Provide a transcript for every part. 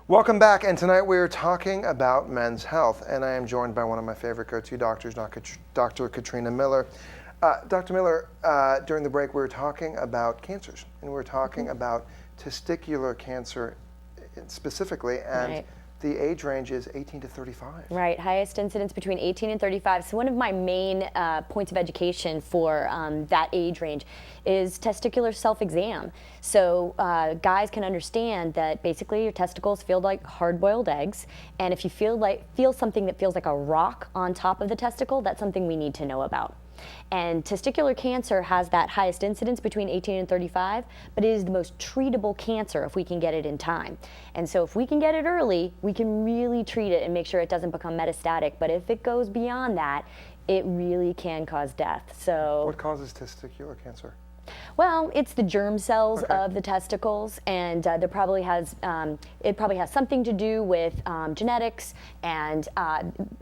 Welcome back, and tonight we're talking about men's health, and I am joined by one of my favorite go-to doctors, Dr. Katrina Miller. Dr. Miller, during the break we were talking about cancers, and we were talking about testicular cancer specifically, and Right. the age range is 18 to 35. Right, highest incidence between 18 and 35. So one of my main points of education for that age range is testicular self-exam. So guys can understand that basically your testicles feel like hard-boiled eggs, and if you feel something that feels like a rock on top of the testicle, that's something we need to know about. And testicular cancer has that highest incidence between 18 and 35, but it is the most treatable cancer if we can get it in time. And so if we can get it early, we can really treat it and make sure it doesn't become metastatic. But if it goes beyond that, it really can cause death. So What causes testicular cancer? well, it's the germ cells Okay. of the testicles, and it probably has something to do with genetics and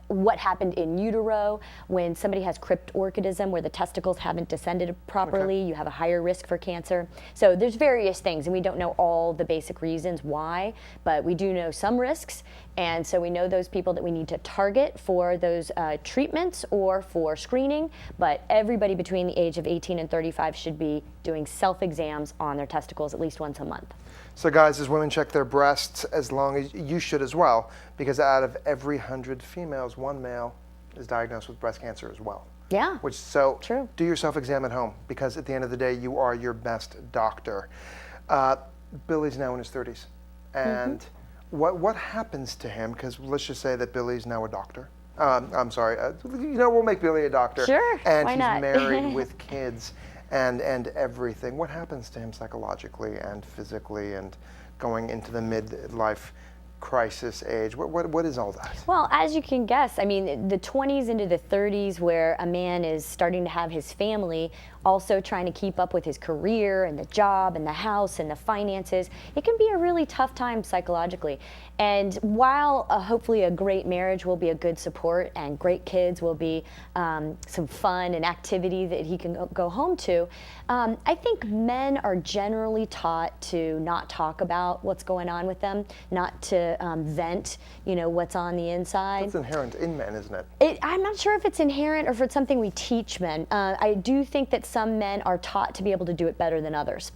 what happened in utero. When somebody has cryptorchidism, where the testicles haven't descended properly, you have a higher risk for cancer. So there's various things, and we don't know all the basic reasons why, but we do know some risks, and so we know those people that we need to target for those treatments or for screening. But everybody between the age of 18 and 35 should be doing self-exams on their testicles at least once a month. So guys, as women check their breasts, as long as you should as well, because out of every 100 females, one male is diagnosed with breast cancer as well. Yeah. True. Do your self-exam at home, because at the end of the day, you are your best doctor. Billy's now in his 30s, and what happens to him? Because let's just say that Billy's now a doctor. I'm sorry, we'll make Billy a doctor. Sure, And why he's not? married with kids and everything. What happens to him psychologically and physically, and going into the midlife crisis age? What is all that? Well, as you can guess, I mean, the 20s into the 30s, where a man is starting to have his family, also trying to keep up with his career and the job and the house and the finances, it can be a really tough time psychologically. And while hopefully a great marriage will be a good support and great kids will be some fun and activity that he can go home to, I think men are generally taught to not talk about what's going on with them, not to vent, what's on the inside. That's inherent in men, isn't it? I'm not sure if it's inherent or if it's something we teach men. I do think that some men are taught to be able to do it better than others.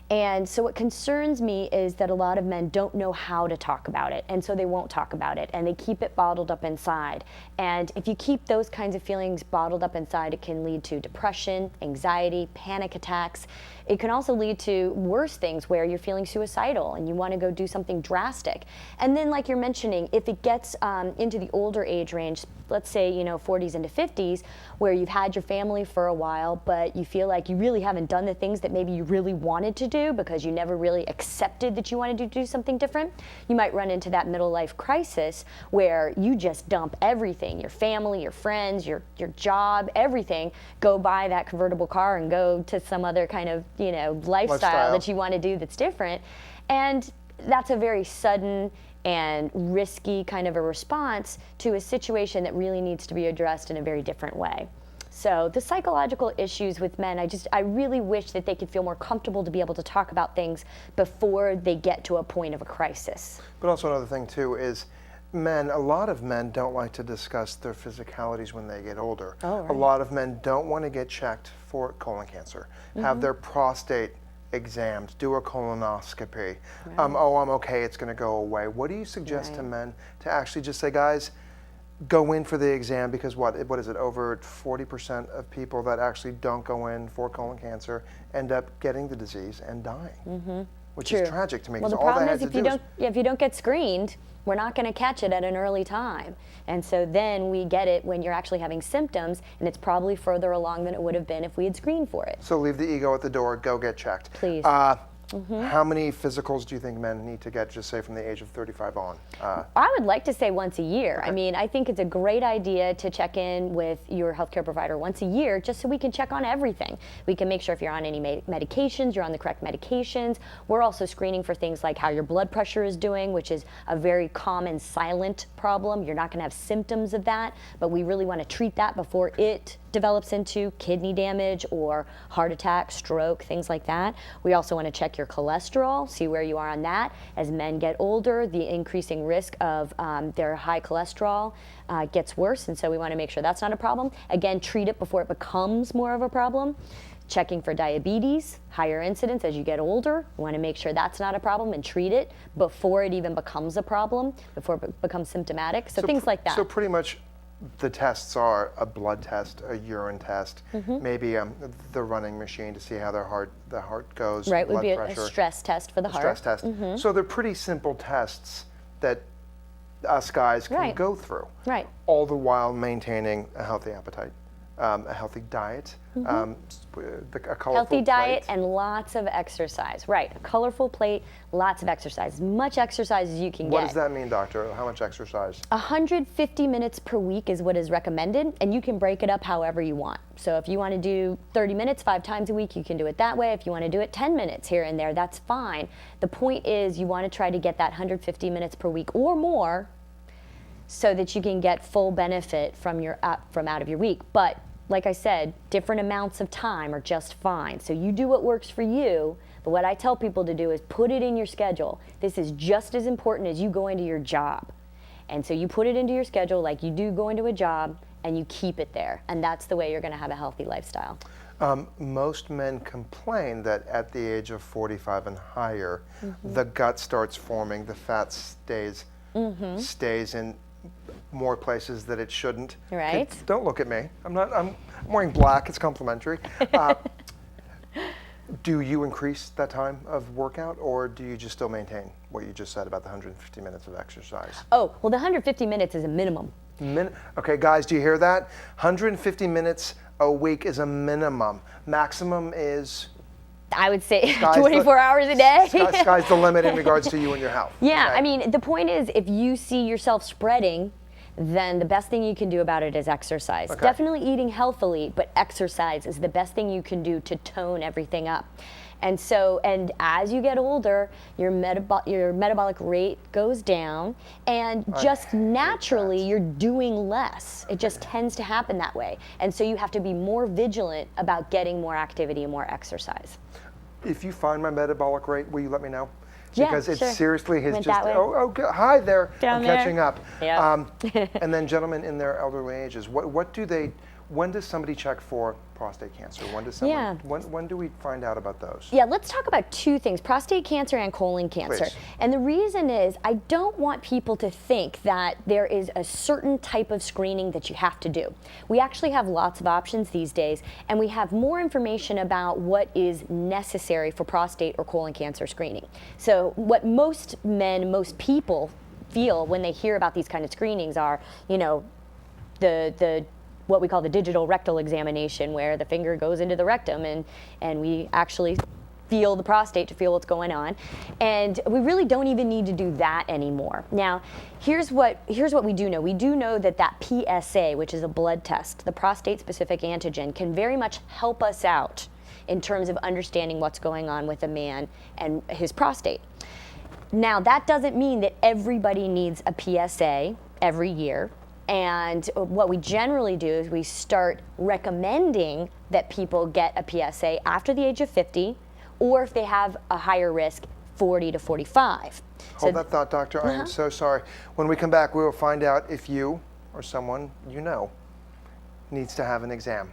And so what concerns me is that a lot of men don't know how to talk about it, and so they won't talk about it, and they keep it bottled up inside. And if you keep those kinds of feelings bottled up inside, it can lead to depression, anxiety, panic attacks. It can also lead to worse things where you're feeling suicidal and you want to go do something drastic. And then, like you're mentioning, if it gets into the older age range, let's say 40s into 50s, where you've had your family for a while, but you feel like you really haven't done the things that maybe you really wanted to do because you never really accepted that you wanted to do something different, you might run into that middle life crisis where you just dump everything, your family, your friends, your job, everything, go buy that convertible car and go to some other kind of lifestyle that you want to do that's different. And that's a very sudden and risky kind of a response to a situation that really needs to be addressed in a very different way. So the psychological issues with men, I really wish that they could feel more comfortable to be able to talk about things before they get to a point of a crisis. But also another thing too is a lot of men don't like to discuss their physicalities when they get older. Oh, right. A lot of men don't want to get checked for colon cancer, have their prostate examined, do a colonoscopy. Right. I'm okay, it's going to go away. What do you suggest to men to actually just say, guys, go in for the exam? Because what is it, over 40% of people that actually don't go in for colon cancer end up getting the disease and dying, which is tragic to me. Well, the problem is if you don't get screened, we're not going to catch it at an early time. And so then we get it when you're actually having symptoms, and it's probably further along than it would have been if we had screened for it. So leave the ego at the door, go get checked. Please. How many physicals do you think men need to get, just say from the age of 35 on? I would like to say once a year. Okay. I mean, I think it's a great idea to check in with your healthcare provider once a year, just so we can check on everything. We can make sure if you're on any medications, you're on the correct medications. We're also screening for things like how your blood pressure is doing, which is a very common silent problem. You're not going to have symptoms of that, but we really want to treat that before it develops into kidney damage or heart attack, stroke, things like that. We also want to check your cholesterol, see where you are on that. As men get older, the increasing risk of their high cholesterol gets worse, and so we want to make sure that's not a problem. Again, treat it before it becomes more of a problem. Checking for diabetes, higher incidence as you get older. We want to make sure that's not a problem and treat it before it even becomes a problem, before it becomes symptomatic. So things like that. So pretty much the tests are a blood test, a urine test, maybe the running machine to see how the heart goes. Right, would be blood a pressure, stress test for the heart. Stress test. So they're pretty simple tests that us guys can go through. Right. All the while maintaining a healthy appetite, a healthy diet, a colorful Healthy diet plate. and lots of exercise. Right, a colorful plate, lots of exercise. As much exercise as you can get. What does that mean, doctor? How much exercise? 150 minutes per week is what is recommended, and you can break it up however you want. So if you want to do 30 minutes 5 times a week, you can do it that way. If you want to do it 10 minutes here and there, that's fine. The point is you want to try to get that 150 minutes per week or more so that you can get full benefit from out of your week. But like I said, different amounts of time are just fine. So you do what works for you, but what I tell people to do is put it in your schedule. This is just as important as you go into your job. And so you put it into your schedule like you do go into a job, and you keep it there. And that's the way you're going to have a healthy lifestyle. Most men complain that at the age of 45 and higher, the gut starts forming, the fat stays in more places that it shouldn't. Right. Don't look at me. I'm wearing black. It's complimentary. Do you increase that time of workout, or do you just still maintain what you just said about the 150 minutes of exercise? Oh, well, the 150 minutes is a minimum. Okay, guys, do you hear that? 150 minutes a week is a minimum. Maximum is? I would say 24 hours a day. Sky's the limit in regards to you and your health. Yeah, okay? I mean, the point is, if you see yourself spreading, then the best thing you can do about it is exercise. Okay. Definitely eating healthily, but exercise is the best thing you can do to tone everything up. And so, and as you get older, your metabolic rate goes down, and just naturally you're doing less. It just tends to happen that way. And so you have to be more vigilant about getting more activity and more exercise. If you find my metabolic rate, will you let me know? Yeah, Because it sure. seriously has Went just, that way. oh, hi there, Down I'm there. catching up. Yep. And then gentlemen in their elderly ages, when does somebody check for prostate cancer? When does someone, when do we find out about those? Yeah, let's talk about 2 things, prostate cancer and colon cancer. Please. And the reason is I don't want people to think that there is a certain type of screening that you have to do. We actually have lots of options these days, and we have more information about what is necessary for prostate or colon cancer screening. So what most men, most people feel when they hear about these kind of screenings are, you know, the what we call the digital rectal examination, where the finger goes into the rectum and we actually feel the prostate to feel what's going on. And we really don't even need to do that anymore. Now, here's what we do know. We do know that PSA, which is a blood test, the prostate-specific antigen, can very much help us out in terms of understanding what's going on with a man and his prostate. Now, that doesn't mean that everybody needs a PSA every year. And what we generally do is we start recommending that people get a PSA after the age of 50, or if they have a higher risk, 40 to 45. Hold that thought, doctor. I am so sorry. When we come back, we will find out if you or someone you know needs to have an exam.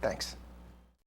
Thanks.